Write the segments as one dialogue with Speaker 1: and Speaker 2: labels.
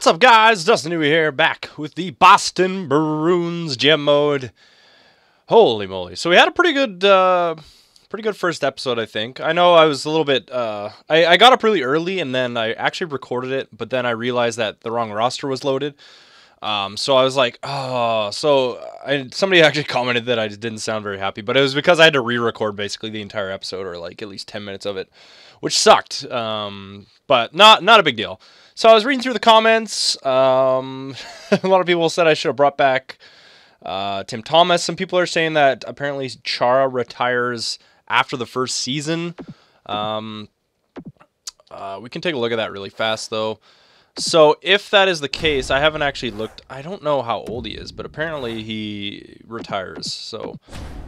Speaker 1: What's up, guys? DustinYewy here, back with the Boston Bruins gem mode. Holy moly! So we had a pretty good first episode, I think. I know I was a little bit. I got up really early, and then I actually recorded it, but then I realized that the wrong roster was loaded. So I was like, oh. So somebody actually commented that I just didn't sound very happy, but it was because I had to re-record basically the entire episode, or like at least 10 minutes of it, which sucked. But not a big deal. So I was reading through the comments. A lot of people said I should have brought back Tim Thomas. Some people are saying that apparently Chara retires after the first season. We can take a look at that really fast, though. So if that is the case, I haven't actually looked. I don't know how old he is, but apparently he retires. So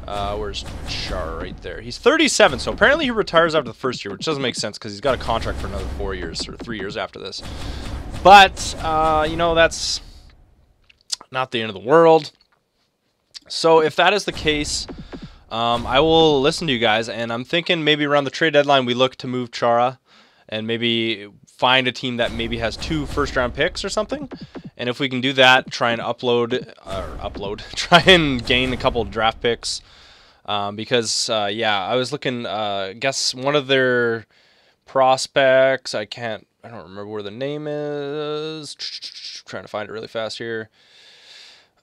Speaker 1: where's Char right there? He's 37, so apparently he retires after the first year, which doesn't make sense because he's got a contract for another 4 years or 3 years after this. But, you know, that's not the end of the world. So if that is the case, I will listen to you guys, and I'm thinking maybe around the trade deadline we look to move Chara and maybe find a team that maybe has 2 first-round picks or something. And if we can do that, try and try and gain a couple of draft picks. Because, yeah, I was looking, guess one of their prospects, I don't remember where the name is. Trying to find it really fast here.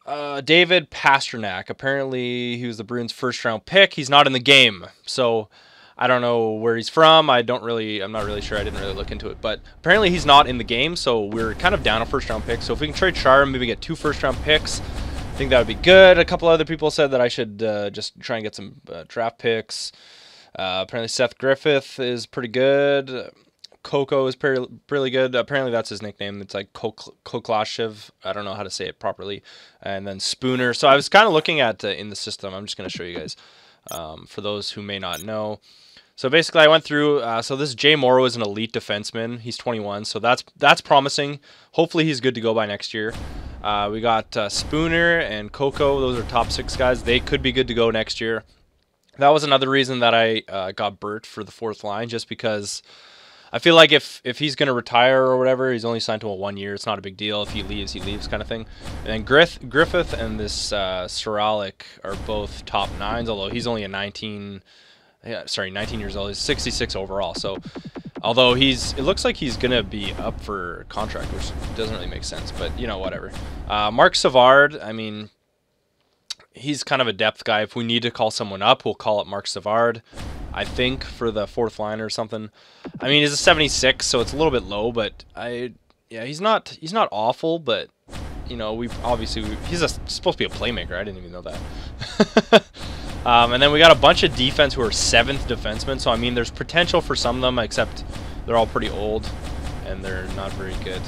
Speaker 1: David Pastrnak. Apparently, he was the Bruins' first-round pick. He's not in the game, so I don't know where he's from. I'm not really sure. I didn't really look into it. But apparently he's not in the game, so we're kind of down a first-round pick. So if we can trade Char and maybe get 2 first-round picks, I think that would be good. A couple other people said that I should just try and get some draft picks. Apparently Seth Griffith is pretty good. Coco is really good. Apparently that's his nickname. It's like Koklashev. I don't know how to say it properly. And then Spooner. So I was kind of looking at in the system. I'm just going to show you guys for those who may not know. So basically, I went through. So this Jay Morrow is an elite defenseman. He's 21, so that's promising. Hopefully, he's good to go by next year. We got Spooner and Coco. Those are top 6 guys. They could be good to go next year. That was another reason that I got Bert for the 4th line, just because I feel like if he's going to retire or whatever, he's only signed to a 1 year. It's not a big deal. If he leaves kind of thing. And then Griffith and this Soralik are both top 9s, although he's only a 19 years old. He's 66 overall. So, although it looks like he's gonna be up for contract, which doesn't really make sense. But you know, whatever. Mark Savard. I mean, he's kind of a depth guy. If we need to call someone up, we'll call up Mark Savard. I think for the 4th line or something. I mean, he's a 76, so it's a little bit low. But he's not awful. But you know, he's supposed to be a playmaker. I didn't even know that. And then we got a bunch of defense who are 7th defensemen. So, I mean, there's potential for some of them, except they're all pretty old, and they're not very good.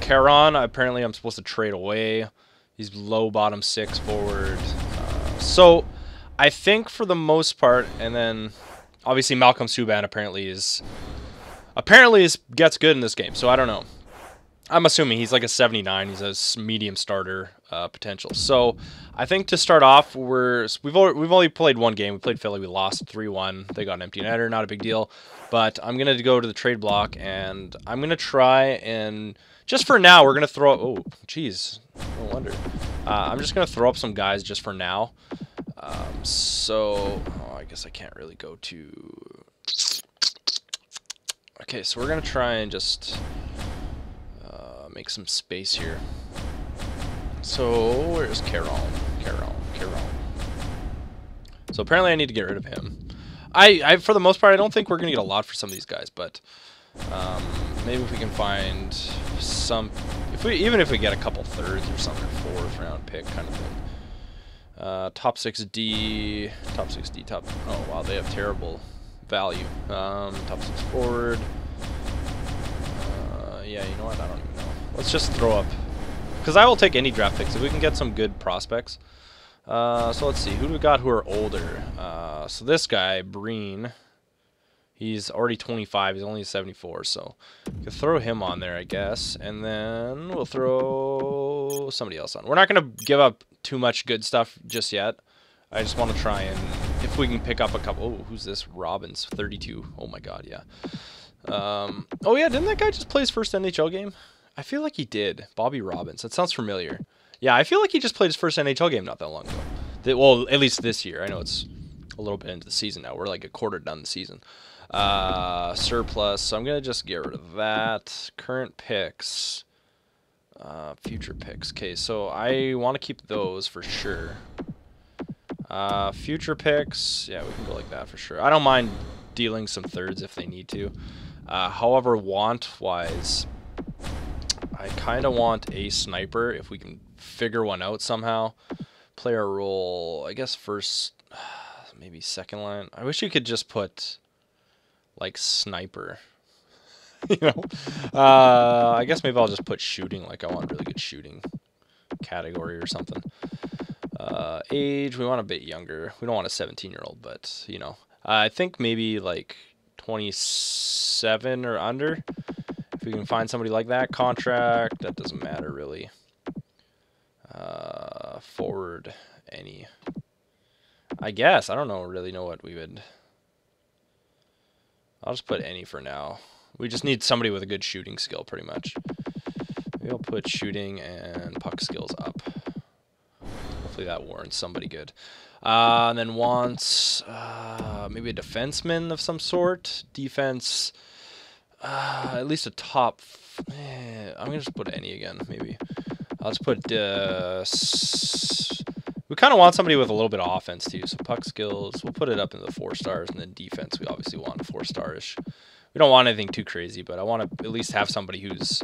Speaker 1: Caron, apparently I'm supposed to trade away. He's low bottom 6 forward. So, I think for the most part, and then obviously Malcolm Subban apparently gets good in this game. So, I don't know. I'm assuming he's like a 79. He's a medium starter potential. So I think to start off, we've only played 1 game. We played Philly. We lost 3-1. They got an empty netter. Not a big deal. But I'm gonna go to the trade block, and I'm gonna try and just for now we're gonna throw. Oh, geez, no wonder. I'm just gonna throw up some guys just for now. I guess I can't really go to. Okay, so we're gonna try and just make some space here. So where's Caron? So apparently I need to get rid of him. I for the most part I don't think we're gonna get a lot for some of these guys, but maybe if we can find some, even if we get a couple 3rds or something, 4th round pick kind of thing. Top 6D. Oh wow, they have terrible value. Top 6 forward. Yeah, you know what? I don't even know. Let's just throw up, because I will take any draft picks if we can get some good prospects. So let's see, who do we got who are older? So this guy, Breen, he's already 25. He's only 74, so we can throw him on there, I guess. And then we'll throw somebody else on. We're not going to give up too much good stuff just yet. I just want to try and, if we can pick up a couple. Oh, who's this? Robbins, 32. Oh my god, yeah. Oh yeah, didn't that guy just play his first NHL game? I feel like he did. Bobby Robbins. That sounds familiar. Yeah, I feel like he just played his first NHL game not that long ago. Well, at least this year. I know it's a little bit into the season now. We're like a quarter done the season. Surplus. So I'm going to just get rid of that. Current picks. Future picks. Okay, so I want to keep those for sure. Future picks. Yeah, we can go like that for sure. I don't mind dealing some thirds if they need to. However, want-wise, I kind of want a sniper if we can figure one out somehow. Player role, I guess first, maybe second line. I wish you could just put like sniper. You know, I guess maybe I'll just put shooting. Like I want really good shooting category or something. Age, we want a bit younger. We don't want a 17-year-old, but you know, I think maybe like 27 or under. If we can find somebody like that. Contract, that doesn't matter really. Forward, any. I guess. I don't really know what we would. I'll just put any for now. We just need somebody with a good shooting skill, pretty much. Maybe I'll put shooting and puck skills up. Hopefully that warrants somebody good. And then wants maybe a defenseman of some sort. Defense, at least a top. I'm gonna just put any again, maybe. I'll just put. We kind of want somebody with a little bit of offense too. So puck skills, we'll put it up in the 4 stars, and then defense, we obviously want 4-star-ish. We don't want anything too crazy, but I want to at least have somebody who's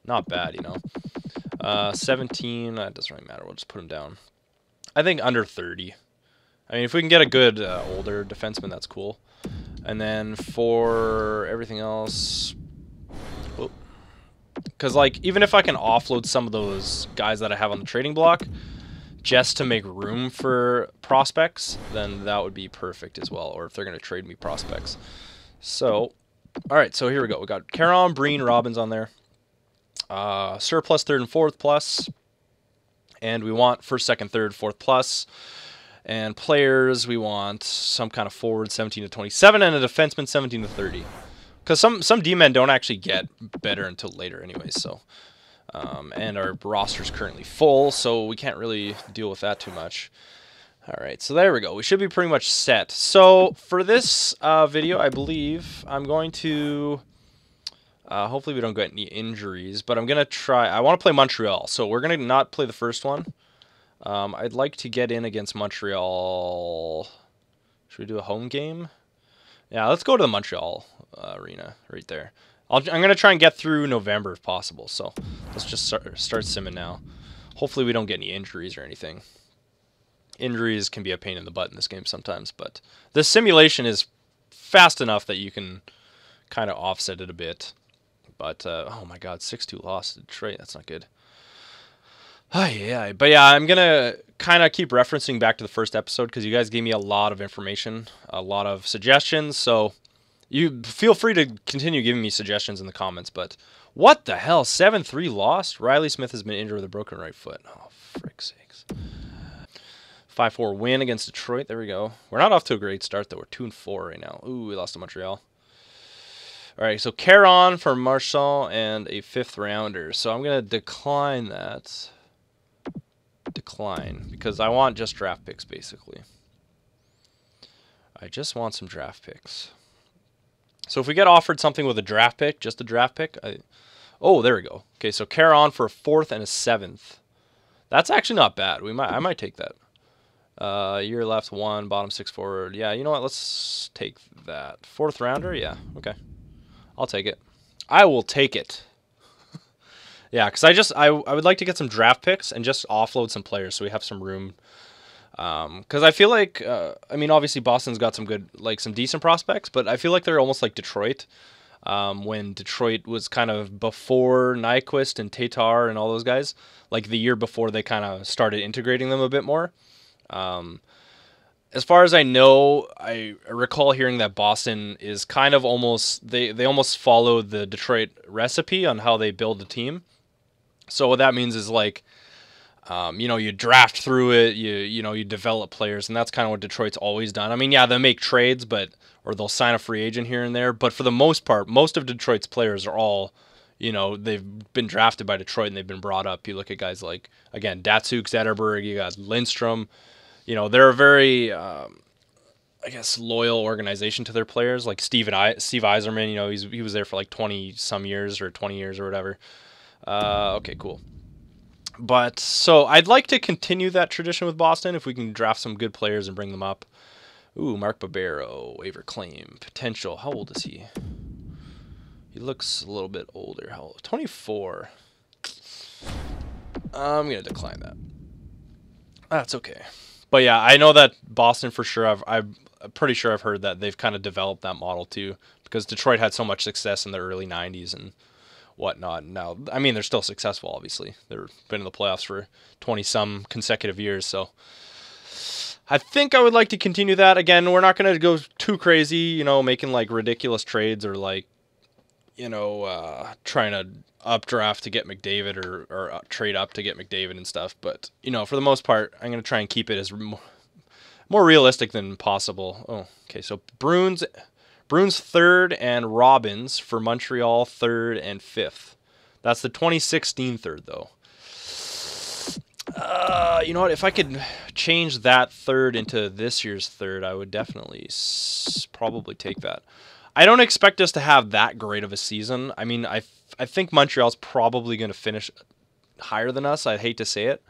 Speaker 1: not bad, you know. 17, that doesn't really matter. We'll just put him down. I think under 30. I mean, if we can get a good older defenseman, that's cool. And then for everything else, because like even if I can offload some of those guys that I have on the trading block just to make room for prospects, then that would be perfect as well. Or if they're going to trade me prospects. So, all right, so here we go. We got Caron, Breen, Robbins on there. Surplus, third and fourth plus. And we want first, second, third, fourth plus. And players, we want some kind of forward 17 to 27 and a defenseman 17 to 30. Because some D-men don't actually get better until later anyways. So, and our roster's currently full, so we can't really deal with that too much. All right, so there we go. We should be pretty much set. So for this video, I believe I'm going to... hopefully we don't get any injuries, but I'm going to try... I want to play Montreal, so we're going to not play the first one. I'd like to get in against Montreal. Should we do a home game? Yeah, let's go to the Montreal arena right there. I'm going to try and get through November if possible, so let's just start simming now. Hopefully we don't get any injuries or anything. Injuries can be a pain in the butt in this game sometimes, but the simulation is fast enough that you can kind of offset it a bit. But, oh my god, 6-2 loss to Detroit. That's not good. Yeah, but yeah, I'm going to kind of keep referencing back to the first episode because you guys gave me a lot of information, a lot of suggestions, so you feel free to continue giving me suggestions in the comments. But what the hell? 7-3 lost? Riley Smith has been injured with a broken right foot. Oh, frick's sakes. 5-4 win against Detroit. There we go. We're not off to a great start, though. We're 2-4 right now. Ooh, we lost to Montreal. All right, so Caron for Marchand and a 5th rounder. So I'm going to decline that. Decline, because I want just draft picks, basically. I just want some draft picks. So if we get offered something with a draft pick, just a draft pick, oh, there we go. Okay, so Caron for a 4th and a 7th. That's actually not bad. I might take that. Year left, 1, bottom 6 forward. Yeah, you know what? Let's take that. 4th rounder? Yeah, okay. I'll take it. I will take it. Yeah, because I would like to get some draft picks and just offload some players so we have some room. Because I feel like, I mean, obviously Boston's got some good, like some decent prospects, but I feel like they're almost like Detroit. When Detroit was kind of before Nyquist and Tatar and all those guys, like the year before they kind of started integrating them a bit more. As far as I know, I recall hearing that Boston is kind of almost, they almost follow the Detroit recipe on how they build a team. So what that means is like, You know, you draft through it, you develop players, and that's kind of what Detroit's always done. I mean, yeah, they make trades, or they'll sign a free agent here and there, but for the most part, most of Detroit's players are all, they've been drafted by Detroit and they've been brought up. You look at guys like, again, Datsuk, Zetterberg, you got Lindstrom. They're a very, I guess, loyal organization to their players. Like Steve Yzerman, he was there for like 20 some years or 20 years or whatever. Okay, cool. But so I'd like to continue that tradition with Boston if we can draft some good players and bring them up. Ooh, Mark Barbero, waiver claim potential. How old is he? He looks a little bit older. How old? 24. I'm gonna decline that. That's okay. But yeah, I know that Boston for sure. I'm pretty sure I've heard that they've kind of developed that model too, because Detroit had so much success in the early '90s and whatnot. Now, I mean, they're still successful, obviously. They've been in the playoffs for 20-some consecutive years, so I think I would like to continue that. Again, we're not going to go too crazy, making like ridiculous trades or like, trying to updraft to get McDavid or trade up to get McDavid and stuff. But, for the most part, I'm going to try and keep it as more realistic than possible. Oh, okay, so Bruins third and Robins for Montreal third and fifth. That's the 2016 third, though. You know what? If I could change that third into this year's third, I would definitely probably take that. I don't expect us to have that great of a season. I mean, I think Montreal's probably going to finish higher than us. I'd hate to say it.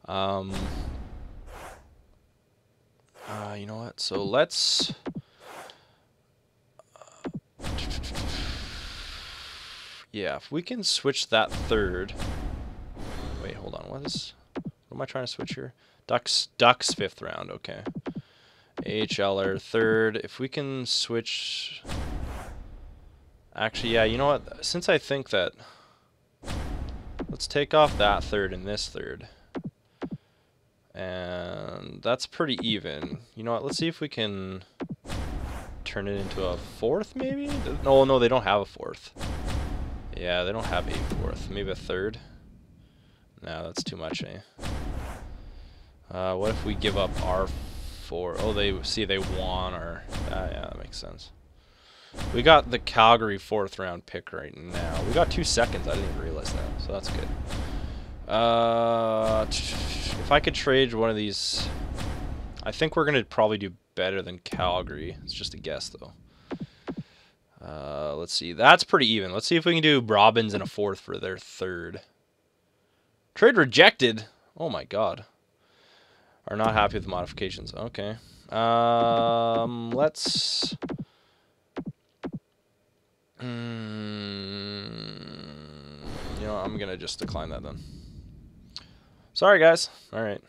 Speaker 1: You know what? So let's... yeah, if we can switch that third... Wait, hold on. What am I trying to switch here? Ducks 5th round. Okay. AHLer third. If we can switch... Actually, yeah, you know what? Since I think that... Let's take off that third and this third. And that's pretty even. You know what? Let's see if we can turn it into a fourth, maybe? No, they don't have a fourth. Yeah, they don't have a fourth. Maybe a third? No, that's too much, eh? What if we give up our 4? Oh, they won our... yeah, that makes sense. We got the Calgary 4th round pick right now. We got 2 seconds. I didn't even realize that, so that's good. If I could trade one of these... I think we're going to probably do better than Calgary. It's just a guess, though. Let's see. That's pretty even. Let's see if we can do Robbins and a 4th for their third. Trade rejected. Oh, my God. Are not happy with the modifications. Okay. Let's... I'm going to just decline that then. Sorry, guys. All right.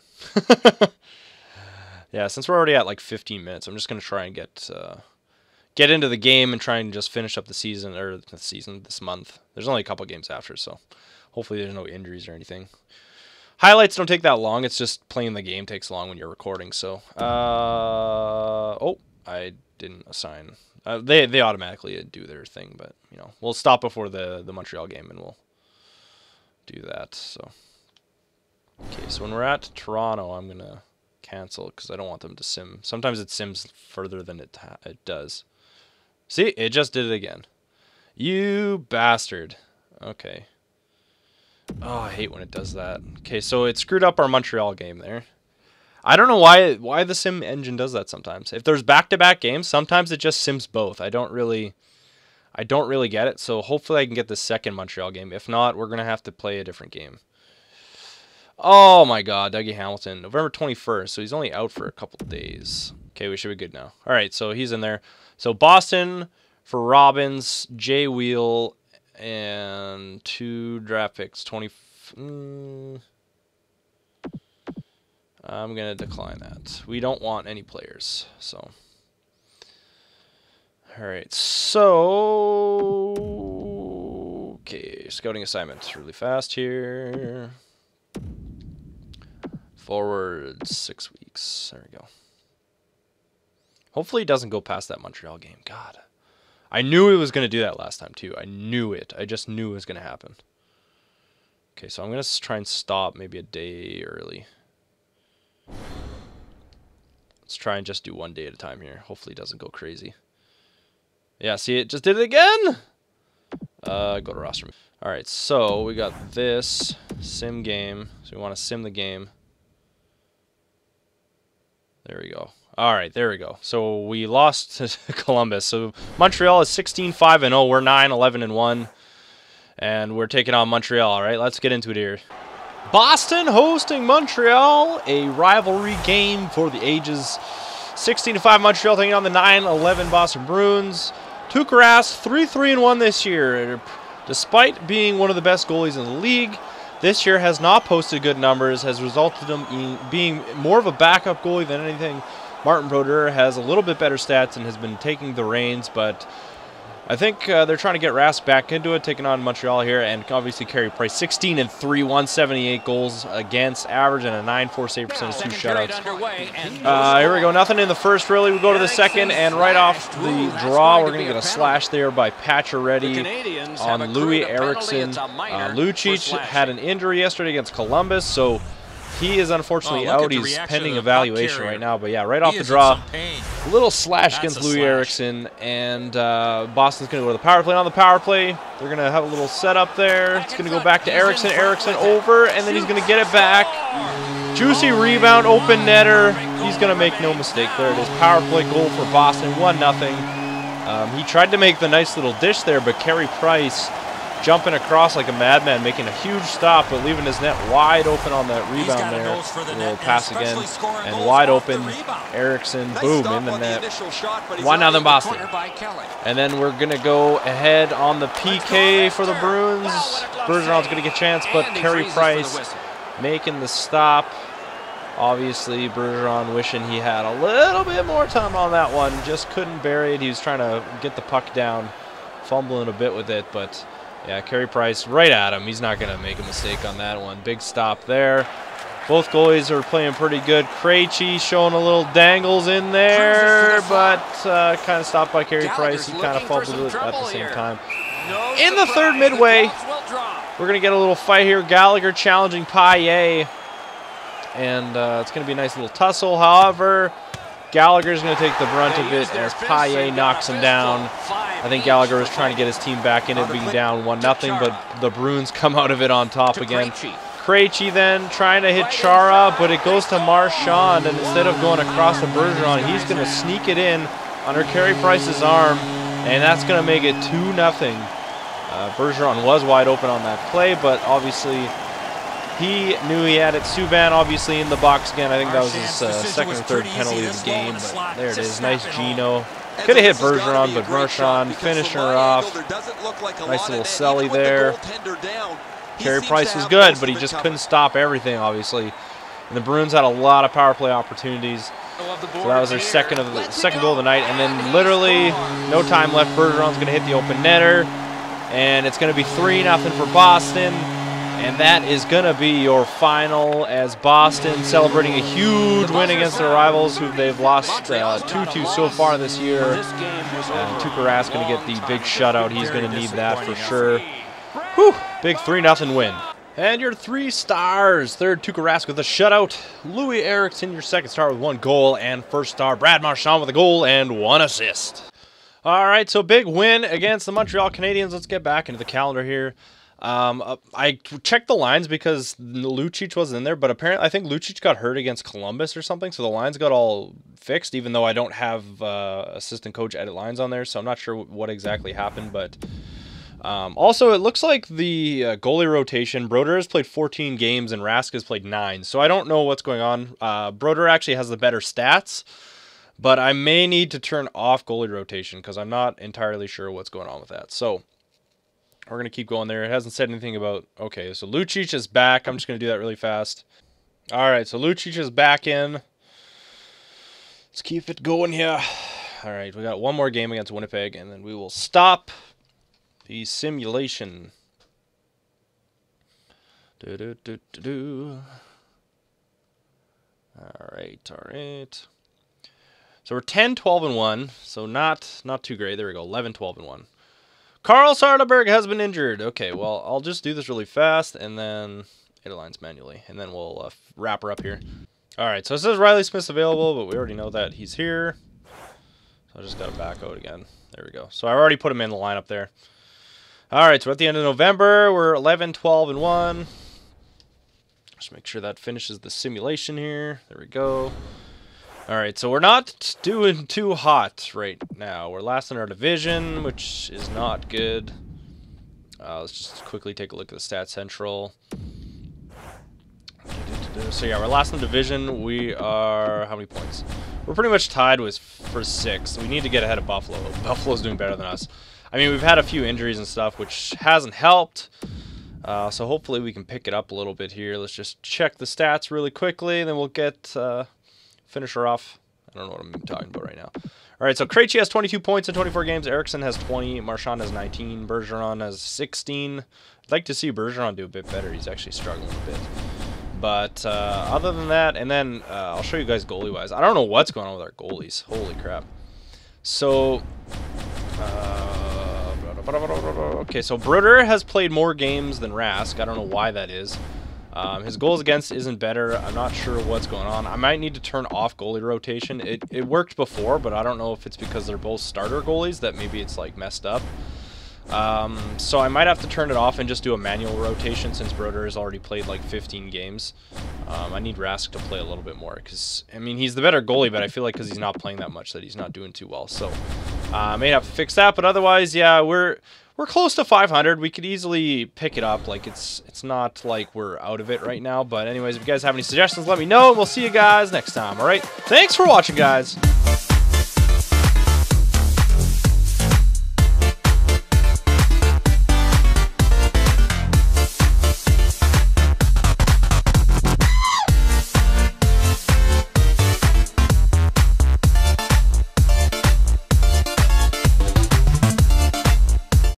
Speaker 1: Yeah, since we're already at like 15 minutes, I'm just going to try and get into the game and try and just finish up the season, this month. There's only a couple games after, so hopefully there's no injuries or anything. Highlights don't take that long. It's just playing the game takes long when you're recording, so... oh, I didn't assign... they automatically do their thing, but, we'll stop before the Montreal game and we'll do that, so... Okay, so when we're at Toronto, I'm going to cancel because I don't want them to sim. Sometimes it sims further than it does. See? It just did it again. You bastard. Okay. Oh, I hate when it does that. Okay, so it screwed up our Montreal game there. I don't know why the sim engine does that sometimes. If there's back-to-back games, sometimes it just sims both. I don't really get it, so hopefully I can get the second Montreal game. If not, we're going to have to play a different game. Oh my God, Dougie Hamilton, November 21st, so he's only out for a couple days. Okay, we should be good now. All right, so he's in there. So Boston for Robbins, Jay Wheel, and 2 draft picks. I'm going to decline that. We don't want any players, so. All right, so. Okay, scouting assignments really fast here. Forward 6 weeks. There we go. Hopefully it doesn't go past that Montreal game. God. I knew it was going to do that last time, too. I knew it. I just knew it was going to happen. Okay, so I'm going to try and stop maybe a day early. Let's try and just do 1 day at a time here. Hopefully it doesn't go crazy. Yeah, see, it just did it again. Go to roster. All right, so we got this sim game. So we want to sim the game. There we go. All right, there we go. So we lost to Columbus. So Montreal is 16-5-0. We're 9-11-1. And we're taking on Montreal. All right, let's get into it here. Boston hosting Montreal. A rivalry game for the ages. 16-5 Montreal taking on the 9-11 Boston Bruins. Tuukka Rask 3-3-1 this year. Despite being one of the best goalies in the league, this year has not posted good numbers, has resulted in him being more of a backup goalie than anything. Martin Brodeur has a little bit better stats and has been taking the reins, but I think they're trying to get Rask back into it, taking on Montreal here, and obviously Carey Price, 16-3, 178 goals against, average, and a 9.4 save percentage, 2 shutouts. Here we go, nothing in the first, really. We go to the second, and right off the draw, we're going to get a slash there by Pacioretty on Loui Eriksson. Lucic had an injury yesterday against Columbus, so he is unfortunately out. He's pending evaluation right now. But yeah, right off the draw, a little slash against Loui Eriksson, and Boston's going to go to the power play. On the power play, they're going to have a little setup there. It's going to go back to Eriksson. Eriksson over, and then he's going to get it back. Juicy rebound, open netter. He's going to make no mistake. There it is. Power play goal for Boston, 1-0. He tried to make the nice little dish there, but Carey Price jumping across like a madman, making a huge stop, but leaving his net wide open on that rebound there. We'll pass again, and wide open, Eriksson, boom, in the net. 1-0 Boston. And then we're going to go ahead on the PK for the Bruins. Bergeron's going to get a chance, but Carey Price making the stop. Obviously, Bergeron wishing he had a little bit more time on that one. Just couldn't bury it. He was trying to get the puck down, fumbling a bit with it, but yeah, Carey Price right at him. He's not going to make a mistake on that one. Big stop there. Both goalies are playing pretty good. Krejci showing a little dangles in there, but kind of stopped by Carey Price. He kind of fumbled it at the same time. In the third midway, we're going to get a little fight here. Gallagher challenging Payet, and it's going to be a nice little tussle. However, Gallagher's going to take the brunt of it as Payet knocks him down. I think Gallagher was trying to get his team back in it, being down 1-0, but the Bruins come out of it on top again. Krejci then trying to hit Chara, but it goes to Marchand, and instead of going across to Bergeron, he's going to sneak it in under Carey Price's arm, and that's going to make it 2-0. Bergeron was wide open on that play, but obviously he knew he had it. Subban obviously in the box again. I think that was his second or third penalty of the game, but there it is. Nice Gino. Could have hit Bergeron, but Marchand finishing her off. Nice little celly there. Carey Price was good, but he just couldn't stop everything, obviously. And the Bruins had a lot of power play opportunities. So that was their second goal of the night. And then literally no time left. Bergeron's going to hit the open netter. And it's going to be 3-0 for Boston. And that is going to be your final, as Boston celebrating a huge win against their rivals, who they've lost 2-2 so far this year. And Tuukka Rask going to get the big shutout. He's going to need that for sure. Whew, big 3-0 win. And your 3 stars. Third, Tuukka Rask with a shutout. Loui Eriksson, your second star with 1 goal. And first star, Brad Marchand with a goal and 1 assist. All right, so big win against the Montreal Canadiens. Let's get back into the calendar here. I checked the lines because Lucic wasn't in there, but apparently I think Lucic got hurt against Columbus or something, so the lines got all fixed, even though I don't have assistant coach edit lines on there, so I'm not sure what exactly happened. But also, it looks like the goalie rotation, Brodeur has played 14 games and Rask has played 9, so I don't know what's going on. Brodeur actually has the better stats, but I may need to turn off goalie rotation because I'm not entirely sure what's going on with that. So we're going to keep going there. It hasn't said anything about... Okay, so Lucic is back. I'm just going to do that really fast. All right, so Lucic is back in. Let's keep it going here. All right, we got one more game against Winnipeg, and then we will stop the simulation. All right. So we're 10-12-1, so not too great. There we go, 11-12-1. Carl Sardaberg has been injured. Okay, well, I'll just do this really fast, and then it aligns manually, and then we'll wrap her up here. All right, so it says Riley Smith's available, but we already know that he's here. So I just got to back out again. There we go. So I already put him in the lineup there. All right, so at the end of November, we're 11, 12, and 1. Just make sure that finishes the simulation here. There we go. All right, so we're not doing too hot right now. We're last in our division, which is not good. Let's just quickly take a look at the Stats Central. So yeah, we're last in the division. We are, how many points? We're pretty much tied with for 6. We need to get ahead of Buffalo. Buffalo's doing better than us. I mean, we've had a few injuries and stuff, which hasn't helped. So hopefully we can pick it up a little bit here. Let's just check the stats really quickly, and then we'll get finish her off. I don't know what I'm even talking about right now. All right, so Krejci has 22 points in 24 games. Eriksson has 20. Marchand has 19. Bergeron has 16. I'd like to see Bergeron do a bit better. He's actually struggling a bit. But other than that, and then I'll show you guys goalie-wise. I don't know what's going on with our goalies. Holy crap. So, okay, so Bruder has played more games than Rask. I don't know why that is. His goals against isn't better. I'm not sure what's going on. I might need to turn off goalie rotation. It worked before, but I don't know if it's because they're both starter goalies that maybe it's like messed up. So I might have to turn it off and just do a manual rotation since Broder has already played like 15 games. I need Rask to play a little bit more because, I mean, he's the better goalie, but I feel like because he's not playing that much that he's not doing too well. So I may have to fix that, but otherwise, yeah, we're close to 500. We could easily pick it up. Like, it's not like we're out of it right now. But anyways, if you guys have any suggestions, let me know. We'll see you guys next time, all right? Thanks for watching, guys.